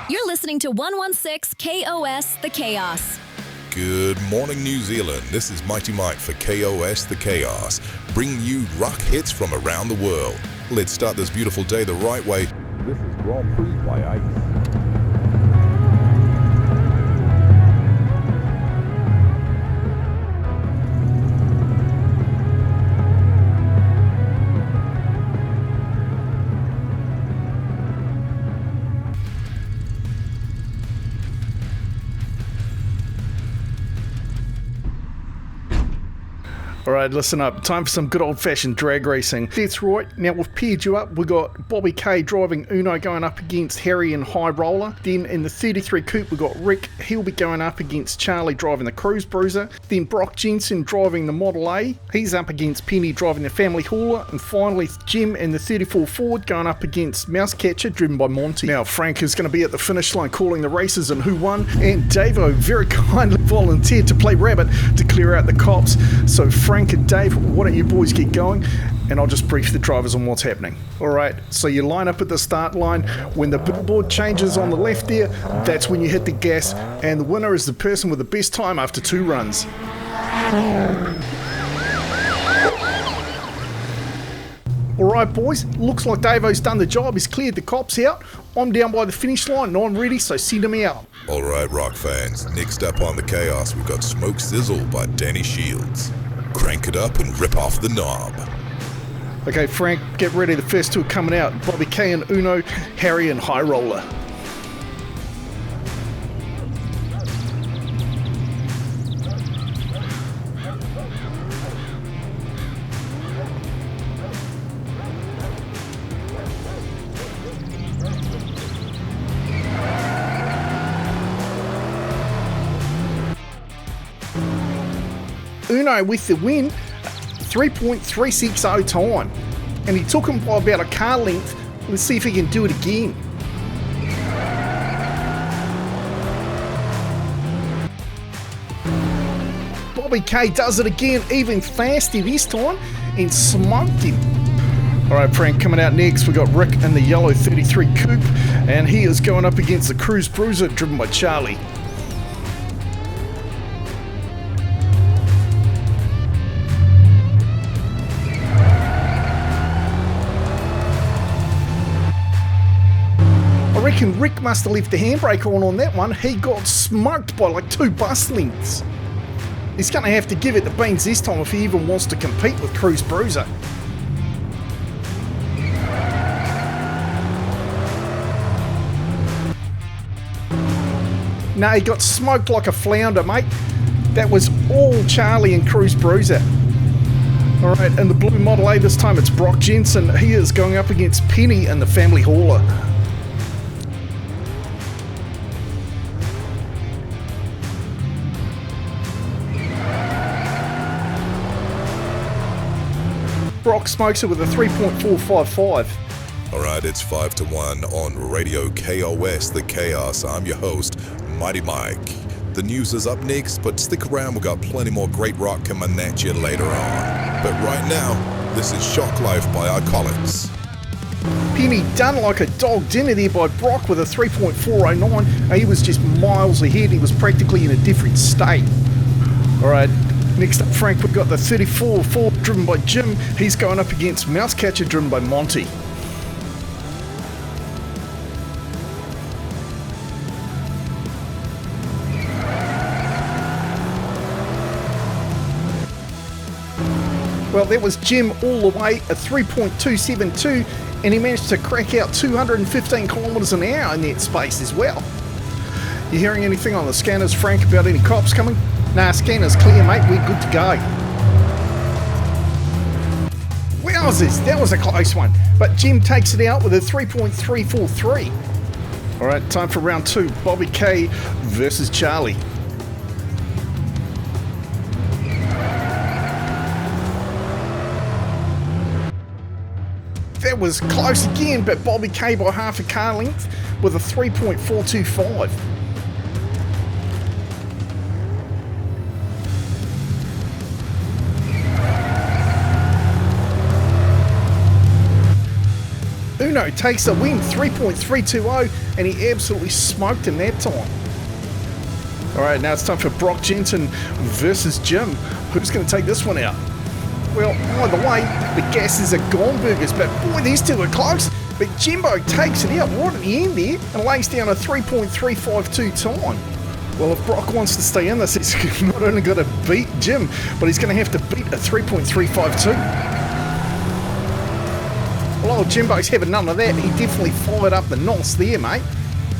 You're listening to 116 KOS The Chaos. Good morning, New Zealand. This is Mighty Mike for KOS The Chaos, bringing you rock hits from around the world. Let's start this beautiful day the right way. This is Grand Prix by Ice. Alright, listen up. Time for some good old-fashioned drag racing. That's right. Now, we've paired you up. We've got Bobby K driving Uno going up against Harry and High Roller. Then in the 33 Coupe, we've got Rick. He'll be going up against Charlie driving the Cruise Bruiser. Then Brock Jensen driving the Model A. He's up against Penny driving the Family Hauler. And finally, Jim in the 34 Ford going up against Mousecatcher driven by Monty. Now, Frank is going to be at the finish line calling the races and who won. And Davo very kindly volunteered to play rabbit to clear out the cops. So Frank and Dave, why don't you boys get going and I'll just brief the drivers on what's happening. Alright, so you line up at the start line. When the billboard changes on the left there, that's when you hit the gas, and the winner is the person with the best time after 2 runs. Alright boys, looks like Davo's done the job. He's cleared the cops out. I'm down by the finish line and I'm ready, so send him out. Alright, rock fans, next up on the Chaos, we've got Smoke Sizzle by Danny Shields. Crank it up and rip off the knob. Okay, Frank, get ready. The first 2 are coming out. Bobby K and Uno, Harry and High Roller. Uno with the win, 3.360 time, and he took him by about a car length. Let's see if he can do it again. Bobby K does it again, even faster this time, and smoked him. Alright, Frank, coming out next, we got Rick in the yellow 33 Coupe, and he is going up against the Cruise Bruiser driven by Charlie. I reckon Rick must have left the handbrake on that one. He got smoked by like 2 bus lengths. He's going to have to give it the beans this time if he even wants to compete with Cruise Bruiser. No, he got smoked like a flounder, mate. That was all Charlie and Cruise Bruiser. Alright, in the blue Model A this time it's Brock Jensen. He is going up against Penny and the Family Hauler. Brock smokes it with a 3.455. Alright, it's 5-1 on Radio KOS The Chaos. I'm your host, Mighty Mike. The news is up next, but stick around, we've got plenty more great rock coming at you later on. But right now, this is Shock Life by Alcoholics. Penny done like a dog dinner there by Brock with a 3.409. He was just miles ahead. He was practically in a different state. Alright, next up, Frank, we've got the 34 Ford driven by Jim. He's going up against Mousecatcher driven by Monty. Well, that was Jim all the way, a 3.272, and he managed to crack out 215 kilometres an hour in that space as well. You hearing anything on the scanners, Frank, about any cops coming? Nah, scanner's clear, mate. We're good to go. Wowzers, that was a close one. But Jim takes it out with a 3.343. All right, time for round 2. Bobby K versus Charlie. That was close again, but Bobby K by half a car length with a 3.425. Uno takes the win, 3.320, and he absolutely smoked him that time. All right, now it's time for Brock Jensen versus Jim. Who's going to take this one out? Well, either way, the gases are gone burgers, but boy, these two are close. But Jimbo takes it out right at the end there and lays down a 3.352 time. Well, if Brock wants to stay in this, he's not only got to beat Jim, but he's going to have to beat a 3.352. Well, old Jimbo's having none of that. He definitely fired up the nos there, mate.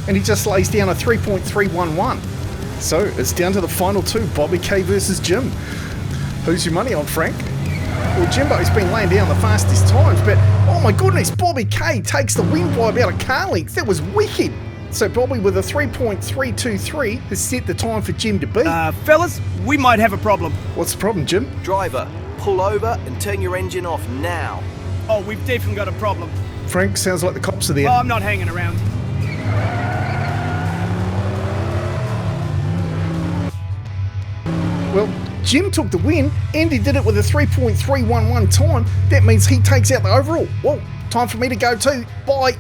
And he just lays down a 3.311. So it's down to the final two, Bobby K versus Jim. Who's your money on, Frank? Well, Jimbo's been laying down the fastest times, but oh my goodness, Bobby K takes the win by about a car length. That was wicked. So Bobby with a 3.323 has set the time for Jim to beat. Fellas, we might have a problem. What's the problem, Jim? Driver, pull over and turn your engine off now. Oh, we've definitely got a problem. Frank, sounds like the cops are there. Oh, I'm not hanging around. Well, Jim took the win, and he did it with a 3.311 time. That means he takes out the overall. Well, time for me to go too. Bye.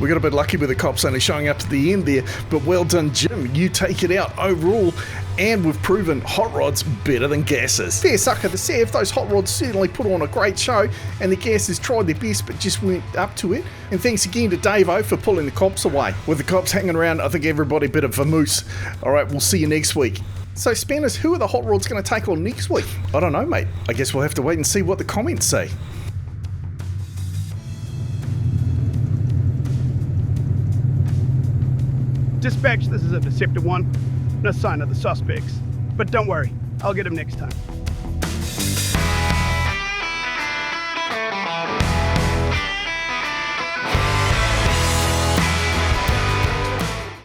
We got a bit lucky with the cops only showing up to the end there, but well done, Jim. You take it out overall, and we've proven hot rods better than gases. Fair sucker to say, those hot rods certainly put on a great show, and the gases tried their best but just weren't up to it. And thanks again to Dave-O for pulling the cops away. With the cops hanging around, I think everybody bit of vamoose. Alright, we'll see you next week. So, Spanners, who are the hot rods going to take on next week? I don't know, mate. I guess we'll have to wait and see what the comments say. Dispatch, this is a Deceptive 1. No sign of the suspects. But don't worry, I'll get him next time.